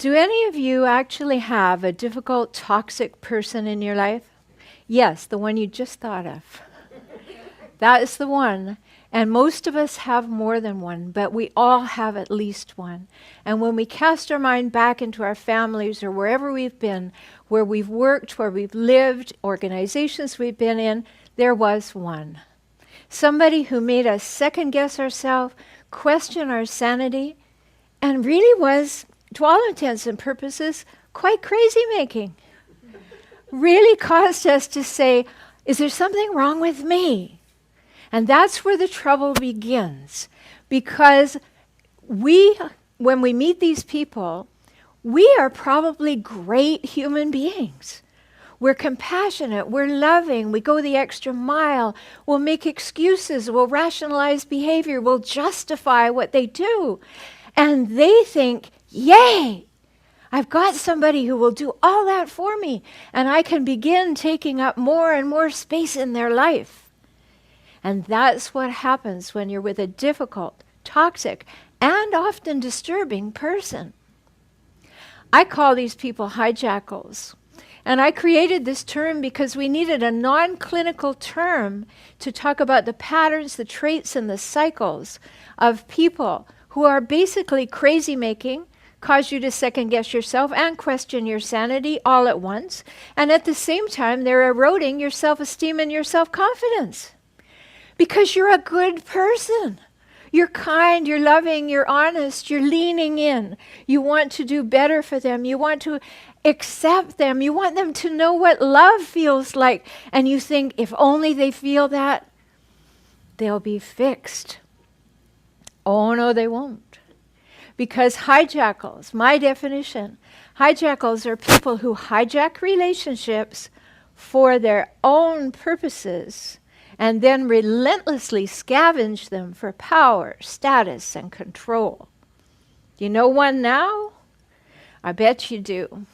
Do any of you actually have a difficult, toxic person in your life? Yes, the one you just thought of. That is the one. And most of us have more than one, but we all have at least one. And when we cast our mind back into our families or wherever we've been, where we've worked, where we've lived, organizations we've been in, there was one. Somebody who made us second guess ourselves, question our sanity, and really was, to all intents and purposes, quite crazy making. Really caused us to say, is there something wrong with me? And that's where the trouble begins. Because when we meet these people, we are probably great human beings. We're compassionate, we're loving, we go the extra mile, we'll make excuses, we'll rationalize behavior, we'll justify what they do. And they think, yay, I've got somebody who will do all that for me, and I can begin taking up more and more space in their life. And that's what happens when you're with a difficult, toxic, and often disturbing person. I call these people hijackals. And I created this term because we needed a non-clinical term to talk about the patterns, the traits, and the cycles of people who are basically crazy making, cause you to second guess yourself and question your sanity all at once. And at the same time, they're eroding your self-esteem and your self-confidence. Because you're a good person. You're kind, you're loving, you're honest, you're leaning in. You want to do better for them. You want to accept them. You want them to know what love feels like. And you think, if only they feel that, they'll be fixed. Oh, no, they won't. Because hijackals, my definition, hijackals are people who hijack relationships for their own purposes and then relentlessly scavenge them for power, status, and control. You know one now? I bet you do.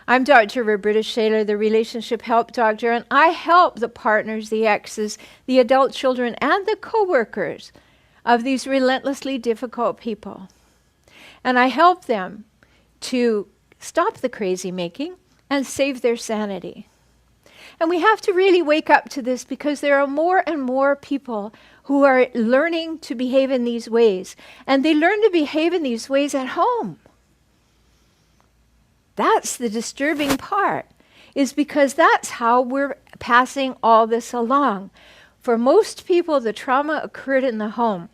I'm Dr. Roberta Shaler, the relationship help doctor, and I help the partners, the exes, the adult children, and the co-workers of these relentlessly difficult people. And I help them to stop the crazy making and save their sanity. And we have to really wake up to this because there are more and more people who are learning to behave in these ways. And they learn to behave in these ways at home. That's the disturbing part, is because that's how we're passing all this along. For most people, the trauma occurred in the home.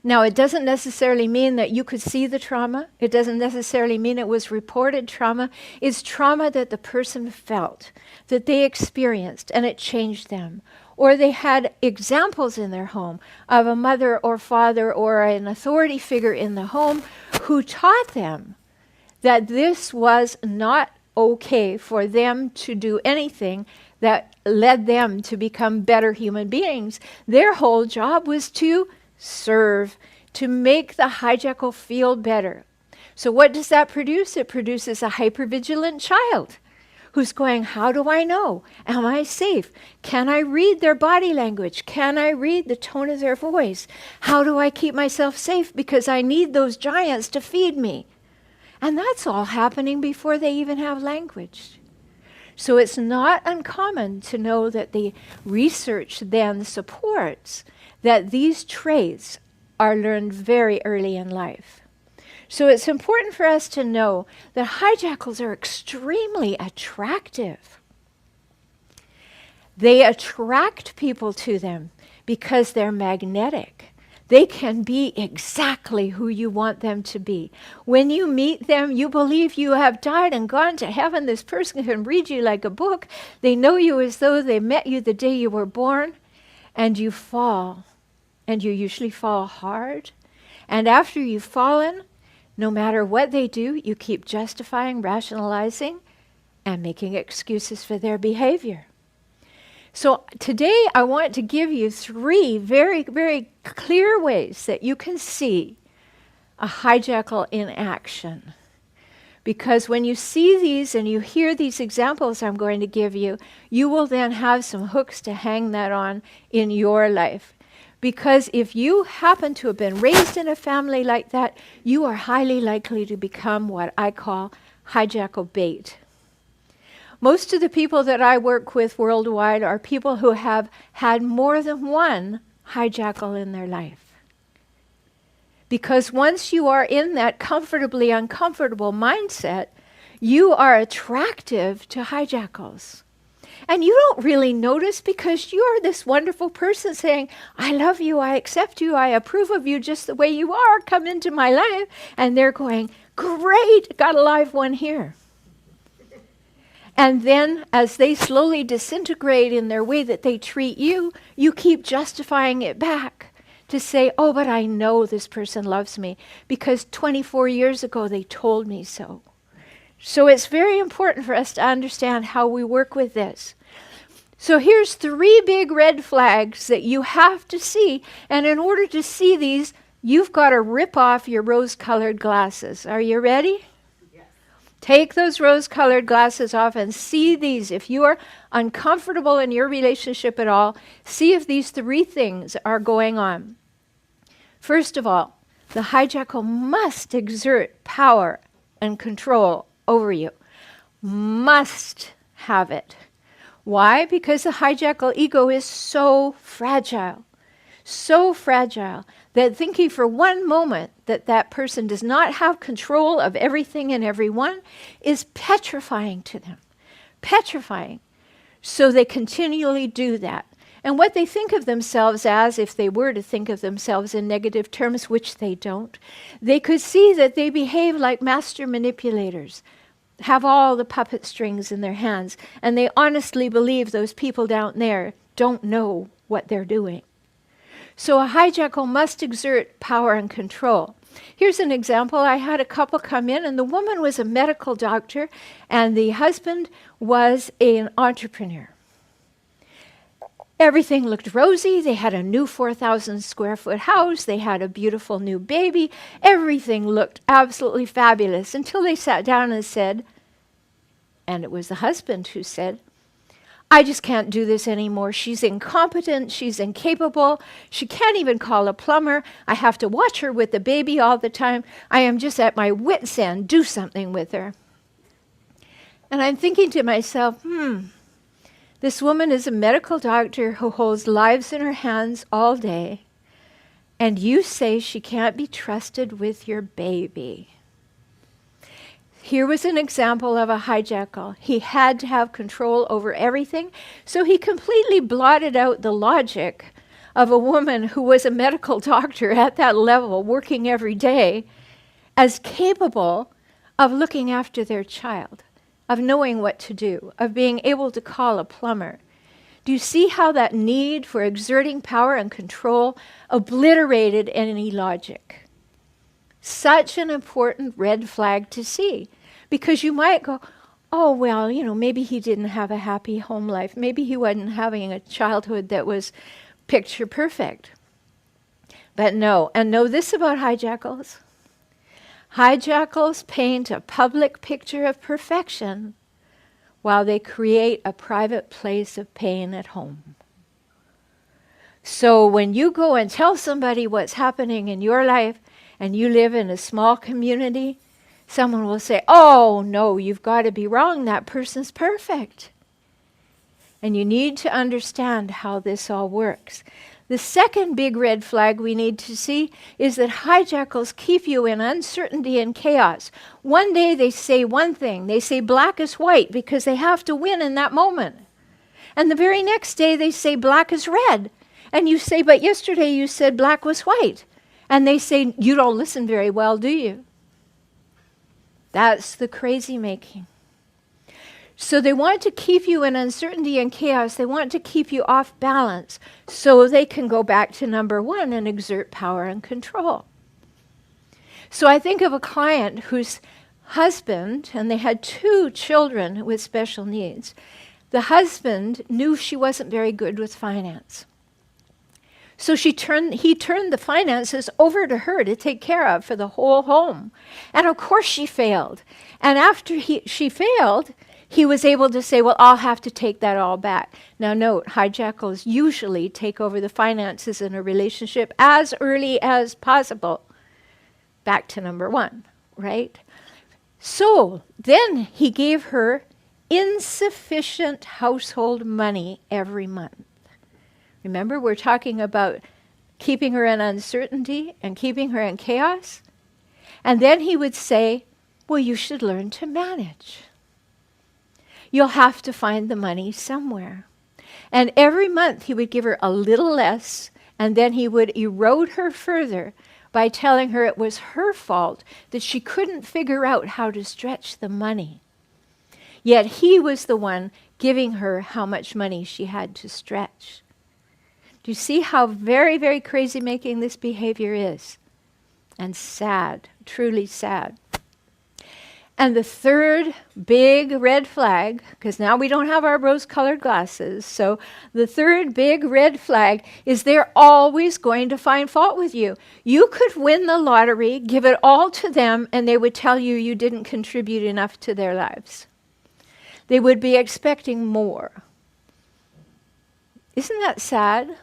Now, it doesn't necessarily mean that you could see the trauma. It doesn't necessarily mean it was reported trauma. It's trauma that the person felt, that they experienced, and it changed them. Or they had examples in their home of a mother or father or an authority figure in the home who taught them that this was not okay for them to do anything that led them to become better human beings. Their whole job was to serve, to make the hijackal feel better. So what does that produce? It produces a hypervigilant child who's going, how do I know? Am I safe? Can I read their body language? Can I read the tone of their voice? How do I keep myself safe? Because I need those giants to feed me. And that's all happening before they even have language. So it's not uncommon to know that the research then supports that these traits are learned very early in life. So it's important for us to know that hijackals are extremely attractive. They attract people to them because they're magnetic. They can be exactly who you want them to be. When you meet them, you believe you have died and gone to heaven. This person can read you like a book. They know you as though they met you the day you were born, and you fall. And you usually fall hard. And after you've fallen, no matter what they do, you keep justifying, rationalizing, and making excuses for their behavior. So today I want to give you 3 very, very clear ways that you can see a hijackal in action. Because when you see these and you hear these examples I'm going to give you, you will then have some hooks to hang that on in your life. Because if you happen to have been raised in a family like that, you are highly likely to become what I call hijackal bait. Most of the people that I work with worldwide are people who have had more than one hijackal in their life. Because once you are in that comfortably uncomfortable mindset, you are attractive to hijackals. And you don't really notice because you're this wonderful person saying, I love you, I accept you, I approve of you just the way you are, come into my life. And they're going, great, got a live one here. And then as they slowly disintegrate in their way that they treat you, you keep justifying it back to say, oh, but I know this person loves me because 24 years ago they told me so. So it's very important for us to understand how we work with this. So here's 3 big red flags that you have to see. And in order to see these, you've got to rip off your rose-colored glasses. Are you ready? Yes. Take those rose-colored glasses off and see these. If you are uncomfortable in your relationship at all, see if these 3 things are going on. First of all, the hijackal must exert power and control over you. Must have it. Why? Because the hijackal ego is so fragile that thinking for one moment that that person does not have control of everything and everyone is petrifying to them. Petrifying. So they continually do that. And what they think of themselves as, if they were to think of themselves in negative terms, which they don't, they could see that they behave like master manipulators, have all the puppet strings in their hands, and they honestly believe those people down there don't know what they're doing. So a hijackal must exert power and control. Here's an example. I had a couple come in, and the woman was a medical doctor, and the husband was an entrepreneur. Everything looked rosy. They had a new 4,000 square foot house. They had a beautiful new baby. Everything looked absolutely fabulous until they sat down and said, and it was the husband who said, I just can't do this anymore. She's incompetent. She's incapable. She can't even call a plumber. I have to watch her with the baby all the time. I am just at my wit's end. Do something with her. And I'm thinking to myself, this woman is a medical doctor who holds lives in her hands all day, and you say she can't be trusted with your baby. Here was an example of a hijackal. He had to have control over everything, so he completely blotted out the logic of a woman who was a medical doctor at that level, working every day, as capable of looking after their child, of knowing what to do, of being able to call a plumber. Do you see how that need for exerting power and control obliterated any logic? Such an important red flag to see, because you might go, oh, well, maybe he didn't have a happy home life. Maybe he wasn't having a childhood that was picture perfect. But no, and know this about hijackals. Hijackals paint a public picture of perfection while they create a private place of pain at home. So when you go and tell somebody what's happening in your life and you live in a small community, someone will say, oh, no, you've got to be wrong. That person's perfect. And you need to understand how this all works. The second big red flag we need to see is that hijackals keep you in uncertainty and chaos. One day they say one thing. They say black is white because they have to win in that moment. And the very next day they say black is red. And you say, but yesterday you said black was white. And they say, you don't listen very well, do you? That's the crazy making. So they want to keep you in uncertainty and chaos. They want to keep you off balance so they can go back to number one and exert power and control. So I think of a client whose husband, and they had 2 children with special needs. The husband knew she wasn't very good with finance. So he turned the finances over to her to take care of for the whole home. And of course she failed. And after she failed, he was able to say, well, I'll have to take that all back. Now note, hijackals usually take over the finances in a relationship as early as possible. Back to number one, right? So then he gave her insufficient household money every month. Remember, we're talking about keeping her in uncertainty and keeping her in chaos. And then he would say, well, you should learn to manage. You'll have to find the money somewhere. And every month he would give her a little less, and then he would erode her further by telling her it was her fault that she couldn't figure out how to stretch the money. Yet he was the one giving her how much money she had to stretch. Do you see how very, very crazy making this behavior is? And sad, truly sad. And the third big red flag, because now we don't have our rose-colored glasses, so the third big red flag is they're always going to find fault with you. You could win the lottery, give it all to them, and they would tell you you didn't contribute enough to their lives. They would be expecting more. Isn't that sad?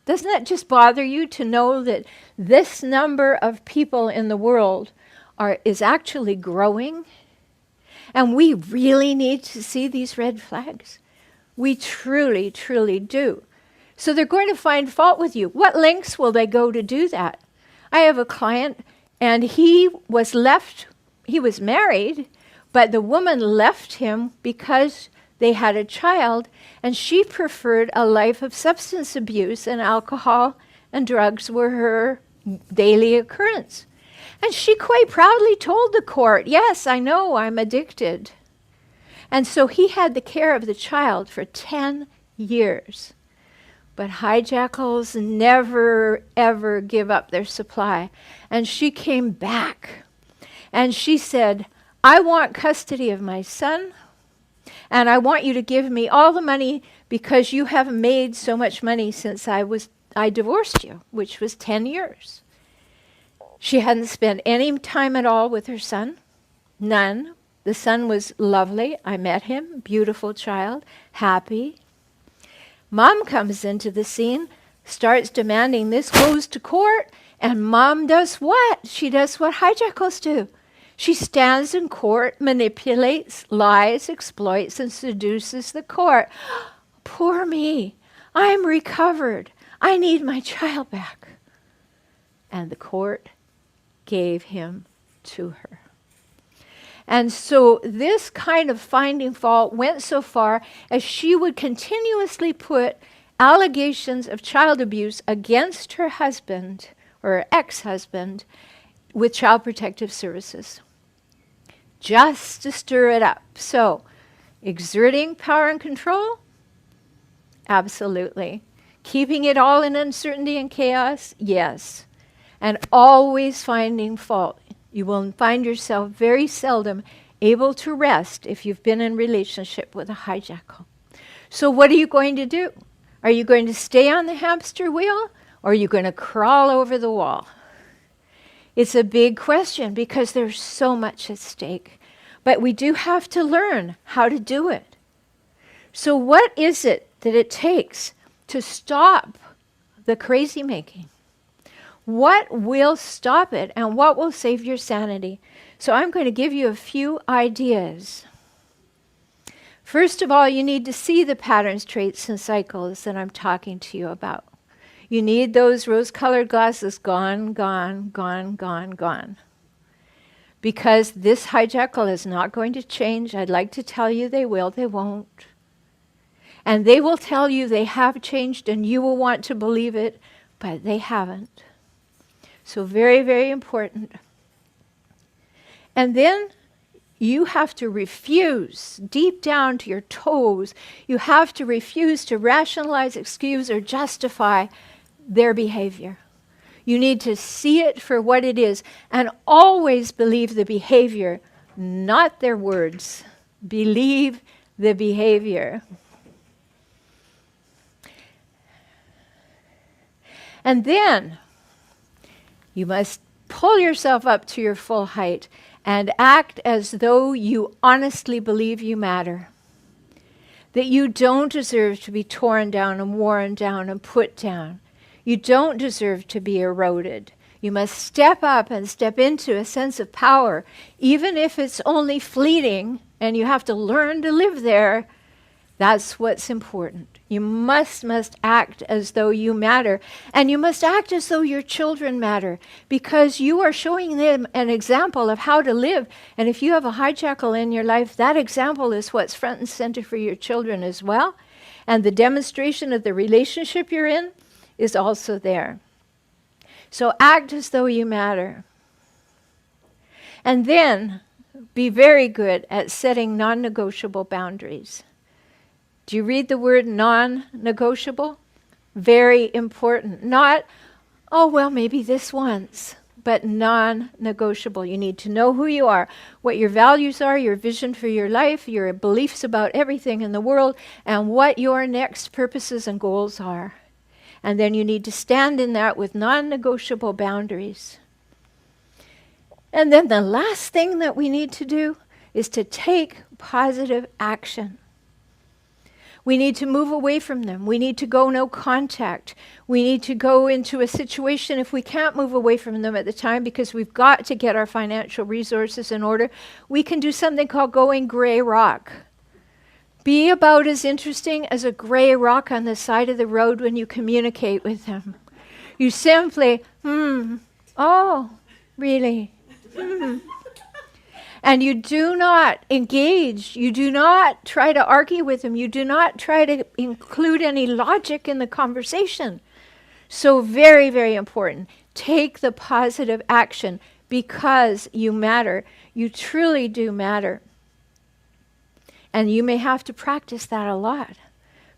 Doesn't that just bother you to know that this number of people in the world is actually growing? And we really need to see these red flags. We truly, truly do. So they're going to find fault with you. What lengths will they go to do that? I have a client, and he was married, but the woman left him because they had a child, and she preferred a life of substance abuse, and alcohol and drugs were her daily occurrence. And she quite proudly told the court, yes, I know, I'm addicted. And so he had the care of the child for 10 years. But hijackals never, ever give up their supply. And she came back, and she said, I want custody of my son, and I want you to give me all the money because you have made so much money since I divorced you, which was 10 years. She hadn't spent any time at all with her son, none. The son was lovely. I met him, beautiful child, happy. Mom comes into the scene, starts demanding this goes to court, and mom does what? She does what hijackals do. She stands in court, manipulates, lies, exploits, and seduces the court. Poor me. I'm recovered. I need my child back. And the court gave him to her. And so this kind of finding fault went so far as she would continuously put allegations of child abuse against her husband or her ex-husband with Child Protective Services, just to stir it up. So, exerting power and control? Absolutely. Keeping it all in uncertainty and chaos? Yes. And always finding fault. You will find yourself very seldom able to rest if you've been in relationship with a hijackal. So what are you going to do? Are you going to stay on the hamster wheel, or are you going to crawl over the wall? It's a big question because there's so much at stake. But we do have to learn how to do it. So what is it that it takes to stop the crazy making? What will stop it, and what will save your sanity? So I'm going to give you a few ideas. First of all, you need to see the patterns, traits, and cycles that I'm talking to you about. You need those rose-colored glasses gone, gone, gone, gone, gone. Because this hijackal is not going to change. I'd like to tell you they will, they won't. And they will tell you they have changed, and you will want to believe it, but they haven't. So very, very important. And then you have to refuse, deep down to your toes, you have to refuse to rationalize, excuse, or justify their behavior. You need to see it for what it is and always believe the behavior, not their words. Believe the behavior. And then you must pull yourself up to your full height and act as though you honestly believe you matter, that you don't deserve to be torn down and worn down and put down. You don't deserve to be eroded. You must step up and step into a sense of power, even if it's only fleeting and you have to learn to live there. That's what's important. You must act as though you matter. And you must act as though your children matter, because you are showing them an example of how to live. And if you have a hijackal in your life, that example is what's front and center for your children as well. And the demonstration of the relationship you're in is also there. So act as though you matter. And then be very good at setting non-negotiable boundaries. Do you read the word non-negotiable? Very important. Not, oh, well, maybe this once, but non-negotiable. You need to know who you are, what your values are, your vision for your life, your beliefs about everything in the world, and what your next purposes and goals are. And then you need to stand in that with non-negotiable boundaries. And then the last thing that we need to do is to take positive action. We need to move away from them. We need to go no contact. We need to go into a situation if we can't move away from them at the time because we've got to get our financial resources in order. We can do something called going gray rock. Be about as interesting as a gray rock on the side of the road when you communicate with them. You simply, oh, really? And you do not engage. You do not try to argue with them. You do not try to include any logic in the conversation. So very, very important. Take the positive action because you matter. You truly do matter. And you may have to practice that a lot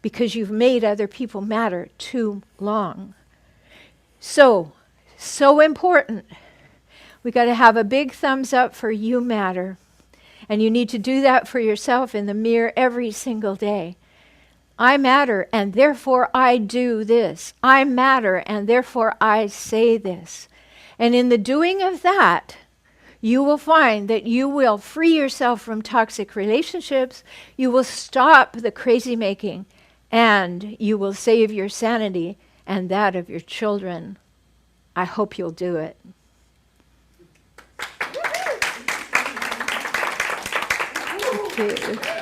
because you've made other people matter too long. So important. We got to have a big thumbs up for you matter. And you need to do that for yourself in the mirror every single day. I matter and therefore I do this. I matter and therefore I say this. And in the doing of that, you will find that you will free yourself from toxic relationships, you will stop the crazy making, and you will save your sanity and that of your children. I hope you'll do it. Thank you.